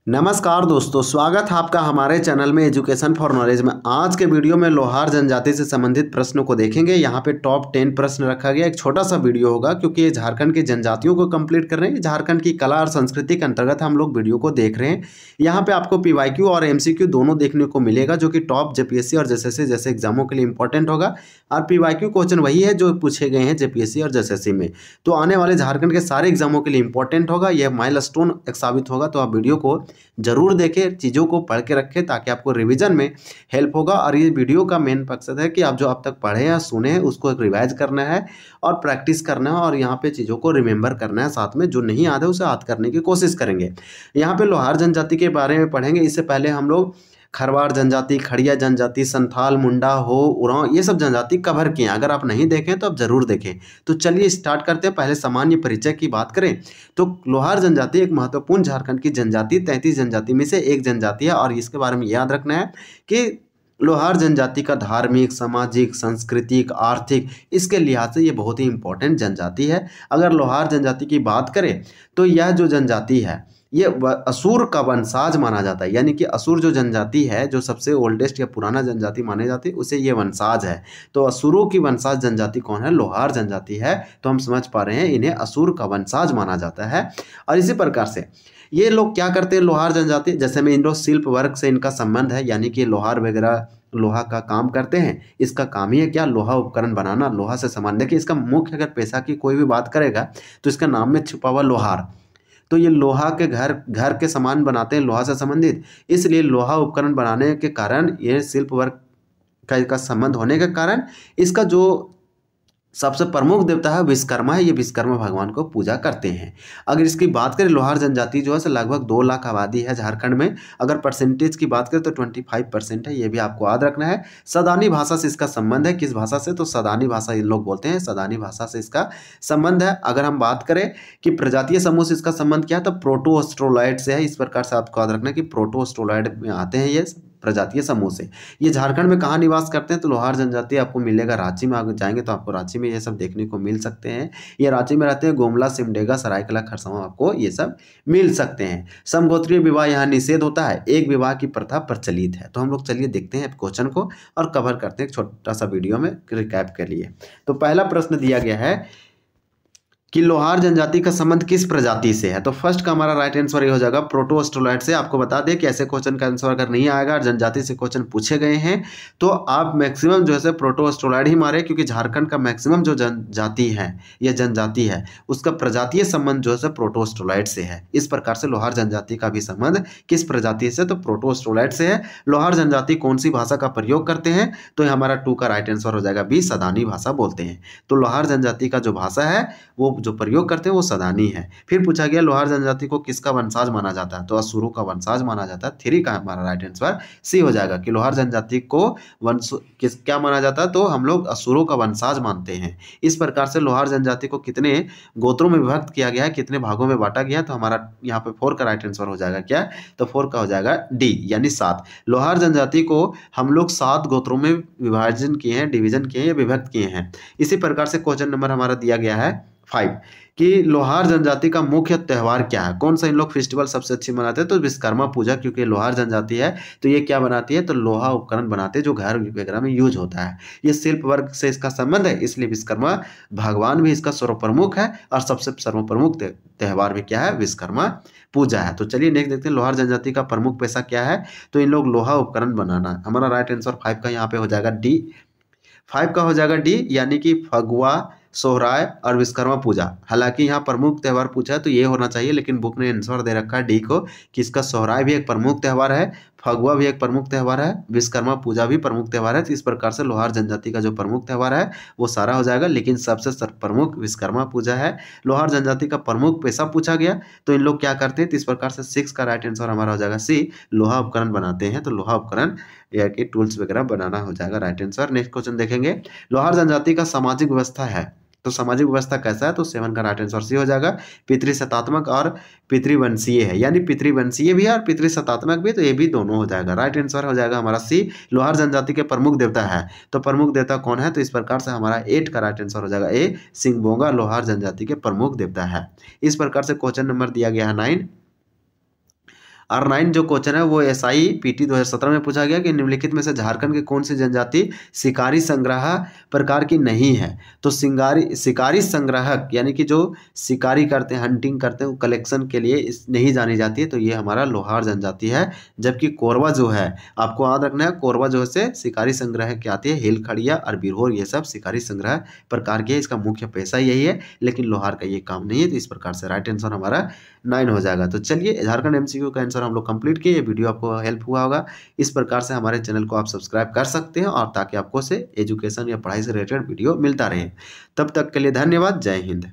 नमस्कार दोस्तों, स्वागत है आपका हमारे चैनल में एजुकेशन फॉर नॉलेज में। आज के वीडियो में लोहार जनजाति से संबंधित प्रश्नों को देखेंगे। यहाँ पे टॉप 10 प्रश्न रखा गया। एक छोटा सा वीडियो होगा क्योंकि ये झारखंड की जनजातियों को कंप्लीट कर रहे हैं। झारखंड की कला और संस्कृति के अंतर्गत हम लोग वीडियो को देख रहे हैं। यहाँ पे आपको PYQ और MCQ दोनों देखने को मिलेगा, जो कि टॉप JPSC और JSSC जैसे एग्जामों के लिए इंपॉर्टेंट होगा। और PYQ क्वेश्चन वही है जो पूछे गए हैं JPSC और JSSC में, तो आने वाले झारखंड के सारे एग्जामों के लिए इंपॉर्टेंट होगा। यह माइलस्टोन एक साबित होगा। तो आप वीडियो को जरूर देखें, चीज़ों को पढ़ के रखें ताकि आपको रिवीजन में हेल्प होगा। और ये वीडियो का मेन मकसद है कि आप जो अब तक पढ़े या सुने हैं उसको एक रिवाइज करना है और प्रैक्टिस करना है और यहाँ पे चीज़ों को रिमेंबर करना है। साथ में जो नहीं याद है उसे याद करने की कोशिश करेंगे। यहाँ पे लोहार जनजाति के बारे में पढ़ेंगे। इससे पहले हम लोग खरवार जनजाति, खड़िया जनजाति, संथाल, मुंडा, हो, उरांव, ये सब जनजाति कवर किए हैं। अगर आप नहीं देखें तो आप जरूर देखें। तो चलिए स्टार्ट करते हैं। पहले सामान्य परिचय की बात करें तो लोहार जनजाति एक महत्वपूर्ण झारखंड की जनजाति 33 जनजाति में से एक जनजाति है। और इसके बारे में याद रखना है कि लोहार जनजाति का धार्मिक, सामाजिक, सांस्कृतिक, आर्थिक इसके लिहाज से ये बहुत ही इंपॉर्टेंट जनजाति है। अगर लोहार जनजाति की बात करें तो यह जो जनजाति है ये असुर का वंशज माना जाता है। यानी कि असुर जो जनजाति है, जो सबसे ओल्डेस्ट या पुराना जनजाति माने जाती है, उसे ये वंशज है। तो असुरों की वंशज जनजाति कौन है? लोहार जनजाति है। तो हम समझ पा रहे हैं इन्हें असुर का वंशज माना जाता है। और इसी प्रकार से ये लोग क्या करते हैं? लोहार जनजाति जैसे में इन लोग शिल्प वर्ग से इनका संबंध है, यानी कि लोहार वगैरह लोहा का काम करते हैं। इसका काम ही है क्या? लोहा उपकरण बनाना, लोहा से सामान। देखिए इसका मुख्य अगर पेशा की कोई भी बात करेगा तो इसका नाम में छुपा हुआ लोहार। तो ये लोहा के घर के सामान बनाते हैं, लोहा से संबंधित। इसलिए लोहा उपकरण बनाने के कारण, ये शिल्प वर्ग का संबंध होने के कारण इसका जो सबसे प्रमुख देवता है विश्वकर्मा है। ये विश्वकर्मा भगवान को पूजा करते हैं। अगर इसकी बात करें, लोहार जनजाति जो है लगभग 2 लाख आबादी है झारखंड में। अगर परसेंटेज की बात करें तो 25% है। ये भी आपको याद रखना है। सदानी भाषा से इसका संबंध है। किस भाषा से? तो सदानी भाषा इन लोग बोलते हैं। सदानी भाषा से इसका संबंध है। अगर हम बात करें कि प्रजातीय समूह से इसका संबंध क्या है, तो प्रोटो ऑस्ट्रोलॉइड से है। इस प्रकार से आपको याद रखना है कि प्रोटो ऑस्ट्रोलॉइड में आते हैं ये प्रजातीय समूह से। ये झारखंड में कहाँ निवास करते हैं? तो लोहार जनजाति आपको मिलेगा रांची में। अगर जाएंगे तो आपको रांची में ये सब देखने को मिल सकते हैं। ये रांची में रहते हैं। गोमला, सिमडेगा, सरायकला, खरसावां आपको ये सब मिल सकते हैं। समगोत्रीय विवाह यहाँ निषेध होता है। एक विवाह की प्रथा प्रचलित है। तो हम लोग चलिए देखते हैं क्वेश्चन को और कवर करते हैं एक छोटा सा वीडियो में रिकैप के लिए। तो पहला प्रश्न दिया गया है कि लोहार जनजाति का संबंध किस प्रजाति से है? तो फर्स्ट का हमारा राइट आंसर ये हो जाएगा प्रोटो ऑस्ट्रोलॉइड से। आपको बता दें कि ऐसे क्वेश्चन का आंसर अगर नहीं आएगा, जनजाति से क्वेश्चन पूछे गए हैं तो आप मैक्सिमम जो है प्रोटो ऑस्ट्रोलॉइड ही मारे, क्योंकि झारखंड का मैक्सिमम जो जनजाति है या जनजाति है उसका प्रजातीय संबंध जो है प्रोटो ऑस्ट्रोलॉइड से है। इस प्रकार से लोहार जनजाति का भी संबंध किस प्रजाति से? तो प्रोटो ऑस्ट्रोलॉइड से है। लोहार जनजाति कौन सी भाषा का प्रयोग करते हैं? तो हमारा 2 का राइट आंसर हो जाएगा बी, सदानी भाषा बोलते हैं। तो लोहार जनजाति का जो भाषा है वो जो प्रयोग करते हैं वो सदानी है। फिर पूछा गया लोहार जनजाति को किसका वंशज माना जाता है? तो असुरों का वंशज माना जाता है। 3 का हमारा राइट आंसर सी हो जाएगा कि लोहार जनजाति को क्या माना जाता है? तो हम लोग असुरों का वंशज मानते हैं। इस प्रकार से लोहार जनजाति को कितने गोत्रों में विभक्त किया गया है, कितने भागों में बांटा गया? तो हमारा यहाँ पे 4 का राइट आंसर हो जाएगा क्या? तो 4 का हो जाएगा डी, यानी 7। लोहार जनजाति को हम लोग 7 गोत्रों में विभाजन किए हैं, डिवीजन किए हैं या विभक्त किए हैं। इसी प्रकार से क्वेश्चन नंबर हमारा दिया गया है 5 कि लोहार जनजाति का मुख्य त्यौहार क्या है? कौन सा इन लोग फेस्टिवल सबसे अच्छी मनाते हैं? तो विश्वकर्मा पूजा, क्योंकि लोहार जनजाति है तो ये क्या बनाती है? तो लोहा उपकरण बनाते हैं जो घर वगैरह में यूज होता है। ये शिल्प वर्ग से इसका संबंध है, इसलिए विश्वकर्मा भगवान भी इसका सर्वप्रमुख है। और सबसे सर्वप्रमुख त्यौहार भी क्या है? विश्वकर्मा पूजा है। तो चलिए नेक्स्ट देखते हैं लोहार जनजाति का प्रमुख पेशा क्या है? तो इन लोग लोहा उपकरण बनाना। हमारा राइट आंसर 5 का यहाँ पे हो जाएगा डी। 5 का हो जाएगा डी, यानी कि फगुआ, सोहराय और विश्वकर्मा पूजा। हालांकि यहाँ प्रमुख त्यौहार पूछा है तो ये होना चाहिए, लेकिन बुक ने आंसर दे रखा है डी को कि इसका सोहराय भी एक प्रमुख त्यौहार है, फगुआ भी एक प्रमुख त्यौहार है, विश्वकर्मा पूजा भी प्रमुख त्यौहार है। तो इस प्रकार से लोहार जनजाति का जो प्रमुख त्यौहार है वो सारा हो जाएगा, लेकिन सबसे प्रमुख विश्वकर्मा पूजा है। लोहार जनजाति का प्रमुख पेशा पूछा गया तो इन लोग क्या करते हैं? तो इस प्रकार से 6 का राइट आंसर हमारा हो जाएगा सी, लोहा उपकरण बनाते हैं। तो लोहा उपकरण या कि टूल्स वगैरह बनाना हो जाएगा राइट आंसर। नेक्स्ट क्वेश्चन देखेंगे, लोहार जनजाति का सामाजिक व्यवस्था है तो सामाजिक व्यवस्था कैसा है? तो 7 का राइट आंसर सी हो जाएगा। पितृसत्तात्मक और पितृवंशीय है, यानी पितृवंशीय भी है और पितृसत्तात्मक भी, तो ये भी दोनों हो जाएगा। राइट आंसर हो जाएगा हमारा सी। लोहार जनजाति के प्रमुख देवता है तो प्रमुख देवता कौन है? तो इस प्रकार से हमारा 8 का राइट आंसर हो जाएगा ए, सिंगबोंगा लोहार जनजाति के प्रमुख देवता है। इस प्रकार से क्वेश्चन नंबर दिया गया है 9। R9 जो क्वेश्चन है वो SI PT 2017 में पूछा गया कि निम्नलिखित में से झारखंड की कौन सी जनजाति शिकारी संग्रह प्रकार की नहीं है। तो शिकारी संग्राहक यानी कि जो शिकारी करते हैं, हंटिंग करते हैं, कलेक्शन के लिए नहीं जानी जाती है, तो ये हमारा लोहार जनजाति है। जबकि कोरवा जो है, आपको याद रखना है, कोरवा जो है शिकारी संग्रह की आती है। हिलखड़िया और बिरहोर ये सब शिकारी संग्रह प्रकार के, इसका मुख्य पेशा यही है, लेकिन लोहार का ये काम नहीं है। तो इस प्रकार से राइट आंसर हमारा 9 हो जाएगा। तो चलिए, झारखंड MCQ का आंसर हम लोग कंप्लीट किए। ये वीडियो आपको हेल्प हुआ होगा। इस प्रकार से हमारे चैनल को आप सब्सक्राइब कर सकते हैं, और ताकि आपको से एजुकेशन या पढ़ाई से रिलेटेड वीडियो मिलता रहे। तब तक के लिए धन्यवाद। जय हिंद।